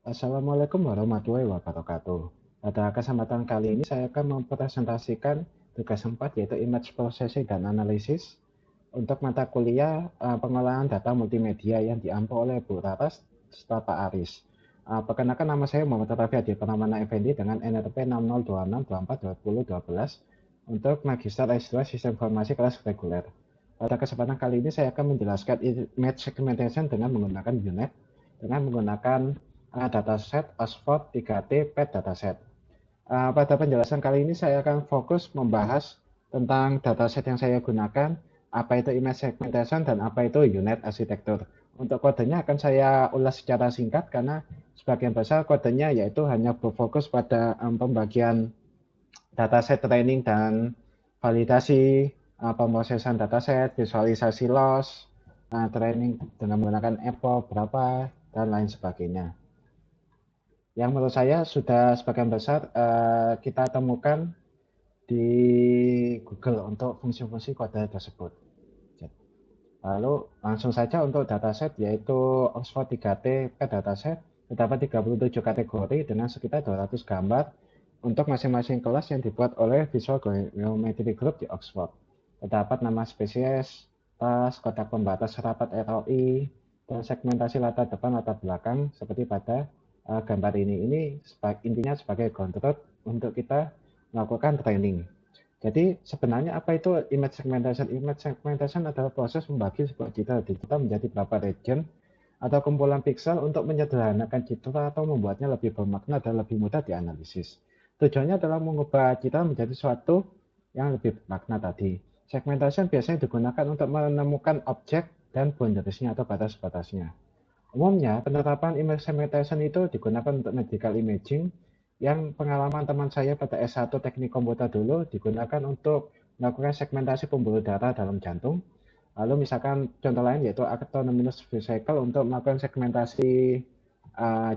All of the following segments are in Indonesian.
Assalamualaikum warahmatullahi wabarakatuh. Pada kesempatan kali ini saya akan mempresentasikan tugas 4 yaitu Image Processing dan Analysis untuk mata kuliah pengolahan data multimedia yang diampu oleh Bu Raras serta Pak Aris. Perkenalkan, nama saya Muhammad Rafi Adi Pramana Effendi dengan NRP 6026242012 untuk Magister S2 Sistem Informasi kelas reguler. Pada kesempatan kali ini saya akan menjelaskan image segmentation dengan menggunakan UNet dengan menggunakan dataset Oxford 3T PET dataset. Pada penjelasan kali ini saya akan fokus membahas tentang dataset yang saya gunakan, apa itu image segmentation dan apa itu UNet arsitektur. Untuk kodenya akan saya ulas secara singkat karena sebagian besar kodenya yaitu hanya berfokus pada pembagian dataset training dan validasi, pemrosesan dataset, visualisasi loss, training dengan menggunakan EPO berapa, dan lain sebagainya. Yang menurut saya sudah sebagian besar kita temukan di Google untuk fungsi-fungsi kode tersebut. Lalu langsung saja untuk dataset yaitu Oxford 3T PET dataset terdapat 37 kategori dengan sekitar 200 gambar untuk masing-masing kelas yang dibuat oleh Visual Geometry Group di Oxford. Terdapat nama spesies, tas, kotak pembatas rapat ROI, dan segmentasi latar depan latar belakang seperti pada gambar ini. Ini intinya sebagai ground untuk kita melakukan training. Jadi sebenarnya apa itu image segmentation? Image segmentation adalah proses membagi sebuah citra digital menjadi beberapa region atau kumpulan pixel untuk menyederhanakan citra atau membuatnya lebih bermakna dan lebih mudah dianalisis. Tujuannya adalah mengubah citra menjadi sesuatu yang lebih bermakna tadi. Segmentation biasanya digunakan untuk menemukan objek dan boundariesnya atau batas-batasnya. Umumnya, penerapan image segmentation itu digunakan untuk medical imaging, yang pengalaman teman saya pada S1 Teknik Komputer dulu digunakan untuk melakukan segmentasi pembuluh darah dalam jantung. Lalu misalkan contoh lain yaitu autonomous vehicle untuk melakukan segmentasi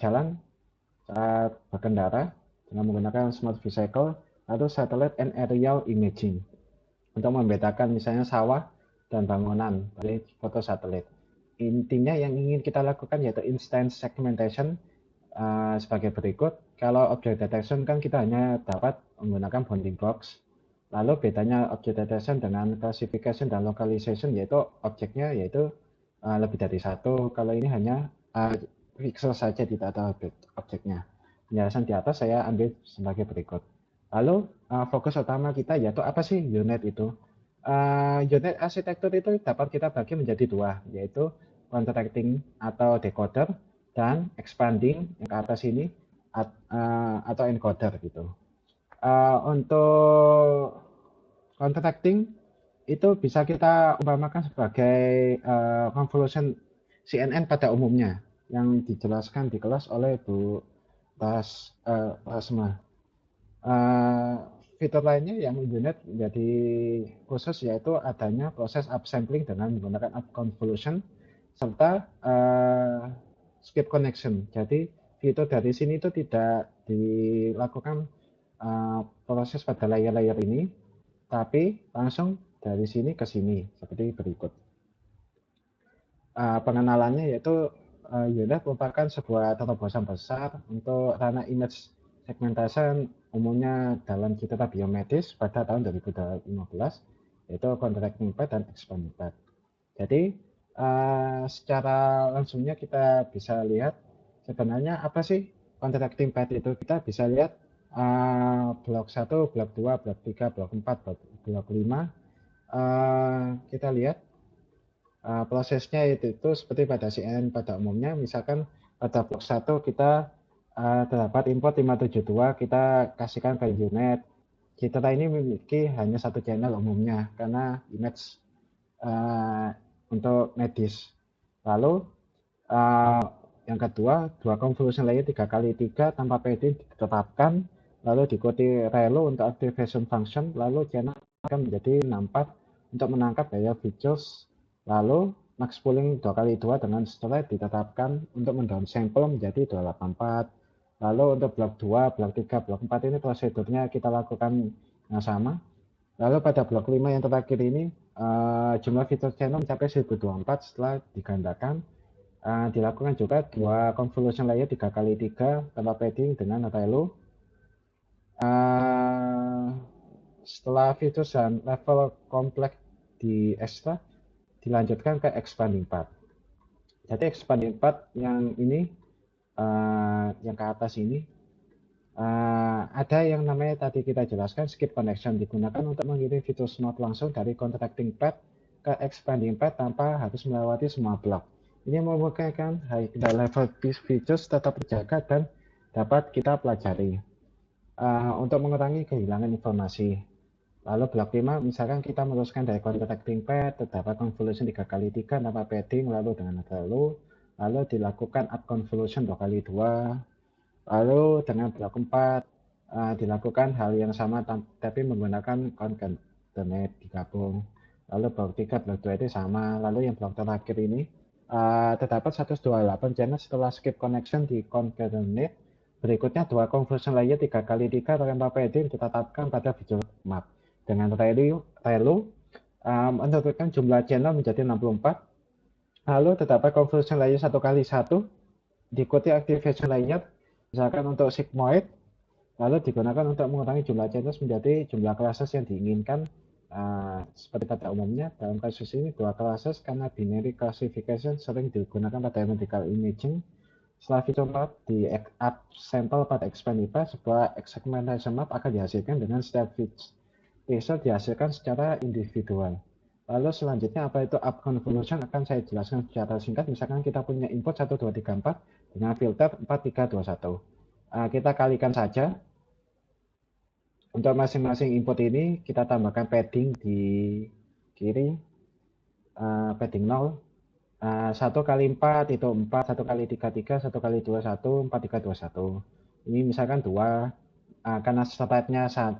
jalan saat berkendara dengan menggunakan smart vehicle. Lalu satellite and aerial imaging untuk membedakan misalnya sawah dan bangunan dari foto satelit. Intinya yang ingin kita lakukan yaitu instance segmentation sebagai berikut. Kalau object detection kan kita hanya dapat menggunakan bounding box. Lalu bedanya object detection dengan classification dan localization yaitu objeknya yaitu lebih dari satu. Kalau ini hanya pixel saja, tidak ada objeknya. Penjelasan di atas saya ambil sebagai berikut. Lalu fokus utama kita yaitu apa sih UNet itu? UNet arsitektur itu dapat kita bagi menjadi dua, yaitu contracting atau decoder dan expanding yang ke atas ini atau encoder gitu. Untuk contracting itu bisa kita umpamakan sebagai convolution CNN pada umumnya yang dijelaskan di kelas oleh Bu Rasma. Fitur lainnya yang UNet menjadi khusus yaitu adanya proses upsampling dengan menggunakan upconvolution serta skip connection. Jadi fitur dari sini itu tidak dilakukan proses pada layer-layer ini, tapi langsung dari sini ke sini seperti berikut. Pengenalannya yaitu UNet merupakan sebuah terobosan besar untuk ranah image segmentation umumnya dalam citra biomedis pada tahun 2015 yaitu contracting pad dan expanding pad. Jadi secara langsungnya kita bisa lihat sebenarnya apa sih contracting pad itu. Kita bisa lihat blok 1, blok 2, blok 3, blok 4, blok 5. Kita lihat prosesnya itu seperti pada CNN pada umumnya. Misalkan pada blok 1 kita terdapat import 572, kita kasihkan ke UNet. Citra ini memiliki hanya satu channel umumnya karena image untuk medis. Lalu yang kedua, dua convolution layer 3x3 tanpa padding ditetapkan, lalu diikuti relu untuk activation function, lalu channel akan menjadi 64 untuk menangkap daya features, lalu max pooling 2x2 dengan slide ditetapkan untuk mendownsample menjadi 284. Lalu untuk blok 2, blok 3, blok 4 ini prosedurnya kita lakukan yang sama. Lalu pada blok 5 yang terakhir ini jumlah fitur channel mencapai 1024 setelah digandakan. Dilakukan juga dua convolution layer 3x3 tanpa padding dengan ReLU. Setelah features dan level kompleks di extract, dilanjutkan ke expanding path. Jadi expanding path yang ini, yang ke atas ini, ada yang namanya tadi kita jelaskan skip connection, digunakan untuk mengirim features node langsung dari contracting path ke expanding path tanpa harus melewati semua blok. Ini memungkinkan high level features tetap terjaga dan dapat kita pelajari untuk mengurangi kehilangan informasi. Lalu blok 5, misalkan kita meneruskan dari contracting path, terdapat convolution 3x3 tanpa padding, lalu dengan lalu dilakukan up convolution 2x2, lalu dengan blok 4, dilakukan hal yang sama tapi menggunakan concatenate digabung. Lalu blok 3, blok 2 itu sama. Lalu yang blok terakhir ini, terdapat 128 channel setelah skip connection di concatenate. Berikutnya dua convolution layer 3x3 tanpa padding ditetapkan pada visual map. Dengan ReLU menentukan jumlah channel menjadi 64. Lalu terdapat convolution layer 1x1 diikuti activation layer, misalkan untuk sigmoid, lalu digunakan untuk mengurangi jumlah channels menjadi jumlah classes yang diinginkan. Seperti pada umumnya, dalam kasus ini dua classes karena binary classification sering digunakan pada medical imaging. Setelah feature map di up sample pada expanding path, sebuah segmentation map akan dihasilkan dengan setiap feature dihasilkan secara individual. Lalu selanjutnya apa itu up convolution akan saya jelaskan secara singkat. Misalkan kita punya input 1, 2, 3, 4 dengan filter 4, 3, 2, 1. Kita kalikan saja. Untuk masing-masing input ini kita tambahkan padding di kiri, padding 0. 1 kali 4 itu 4, 1 kali 3, 3, 1 kali 2, 1, 4, 3, 2, 1. Ini misalkan 2, karena stepnya 1,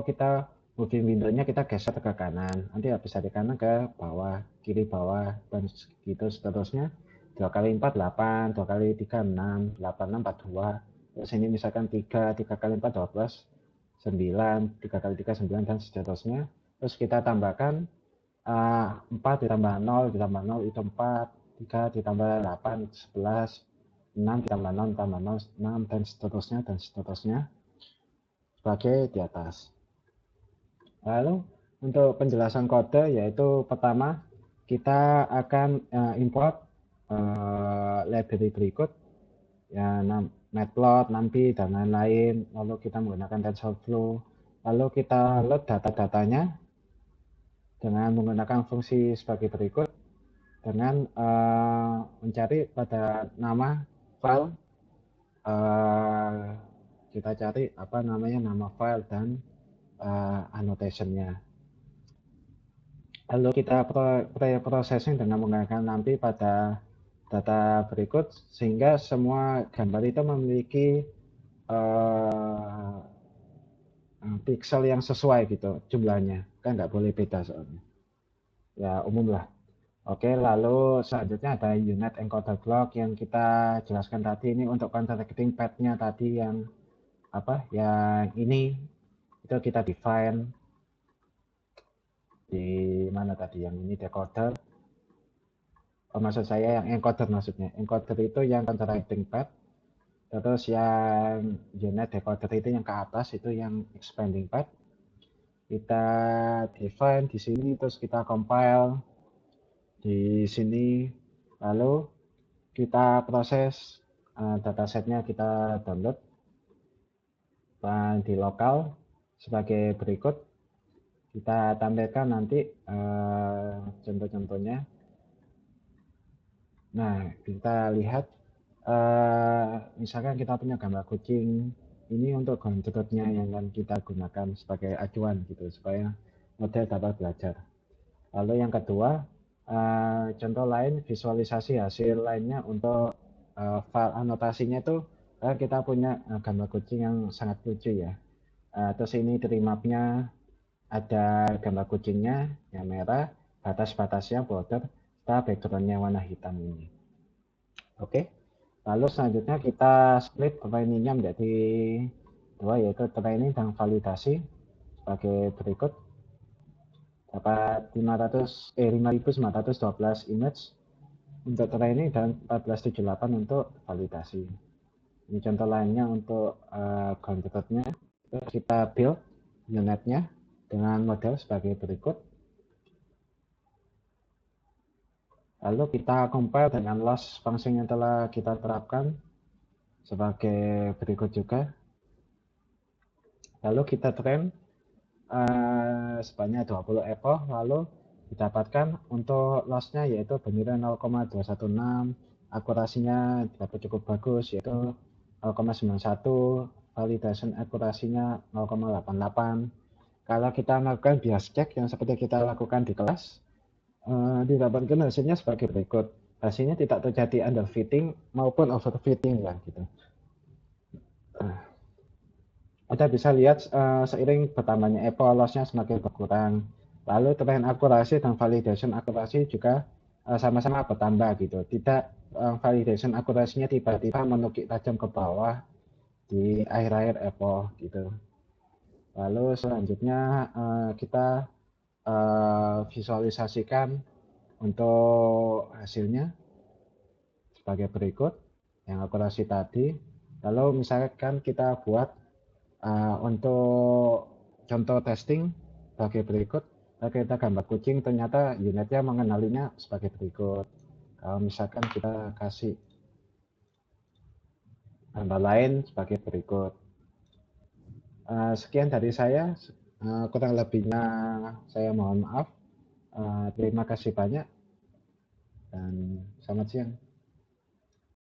kita moving window-nya kita geser ke kanan. Nanti habis dari kanan ke bawah, kiri bawah, dan gitu seterusnya. 2 kali 4, 8, 2 kali 3, 6, 8, 6, 42. Terus ini misalkan 3, 3 kali 4, 12, 9, 3 kali 3, 9, dan seterusnya. Terus kita tambahkan 4 ditambah 0 ditambah 0 itu 4, 3 ditambah 8 11, 6 ditambah 0 ditambah 0 6, dan seterusnya sebagai di atas. Lalu untuk penjelasan kode, yaitu pertama kita akan import library berikut ya, matplotlib, numpy, dan lain-lain. Lalu kita menggunakan TensorFlow, lalu kita load data-datanya dengan menggunakan fungsi sebagai berikut, dengan mencari pada nama file, kita cari apa namanya nama file dan annotation-nya. Lalu kita pre-processing dengan menggunakan numpy pada data berikut, sehingga semua gambar itu memiliki pixel yang sesuai gitu jumlahnya, kan nggak boleh beda soalnya, ya umum lah. Oke, lalu selanjutnya ada unit encoder block yang kita jelaskan tadi. Ini untuk contracting path-nya tadi yang apa? Yang ini itu kita define di mana tadi? Yang ini decoder. Oh, maksud saya yang encoder maksudnya. Encoder itu yang contracting path. Terus yang unit decoder itu yang ke atas itu yang expanding path. Kita define di sini, terus kita compile di sini, lalu kita proses datasetnya, kita download dan di lokal sebagai berikut. Kita tampilkan nanti contoh-contohnya. Nah, kita lihat misalkan kita punya gambar kucing, ini untuk contohnya yang akan kita gunakan sebagai acuan gitu supaya model dapat belajar. Lalu yang kedua, contoh lain visualisasi hasil lainnya untuk file anotasinya itu kita punya gambar kucing yang sangat lucu ya. Terus ini tree map-nya ada gambar kucingnya yang merah, batas-batasnya border, serta background-nya warna hitam ini. Oke, lalu selanjutnya kita split training-nya menjadi dua, yaitu training dan validasi sebagai berikut. Dapat 5.912 image. untuk training dan 1478 untuk validasi. Ini contoh lainnya untuk ground truth-nya. Kita build unitnya dengan model sebagai berikut. Lalu kita compile dengan loss function yang telah kita terapkan sebagai berikut juga. Lalu kita train sebanyak 20 epoch, lalu didapatkan untuk lossnya yaitu benirnya 0,216, akurasinya dapat cukup bagus yaitu 0,91, validation akurasinya 0,88. Kalau kita melakukan bias check yang seperti kita lakukan di kelas, didapatkan hasilnya sebagai berikut. Hasilnya tidak terjadi underfitting maupun overfitting ya gitu. Kita bisa lihat seiring bertambahnya epoch loss-nya semakin berkurang. Lalu train akurasi dan validation akurasi juga sama-sama bertambah gitu. Tidak validation akurasinya tiba-tiba menukik tajam ke bawah di akhir-akhir epoch gitu. Lalu selanjutnya kita visualisasikan untuk hasilnya sebagai berikut yang akurasi tadi. Lalu misalkan kita buat untuk contoh testing sebagai berikut. Kita gambar kucing, ternyata unitnya mengenalinya sebagai berikut. Kalau misalkan kita kasih gambar lain sebagai berikut. Sekian dari saya, kurang lebihnya saya mohon maaf. Terima kasih banyak dan selamat siang.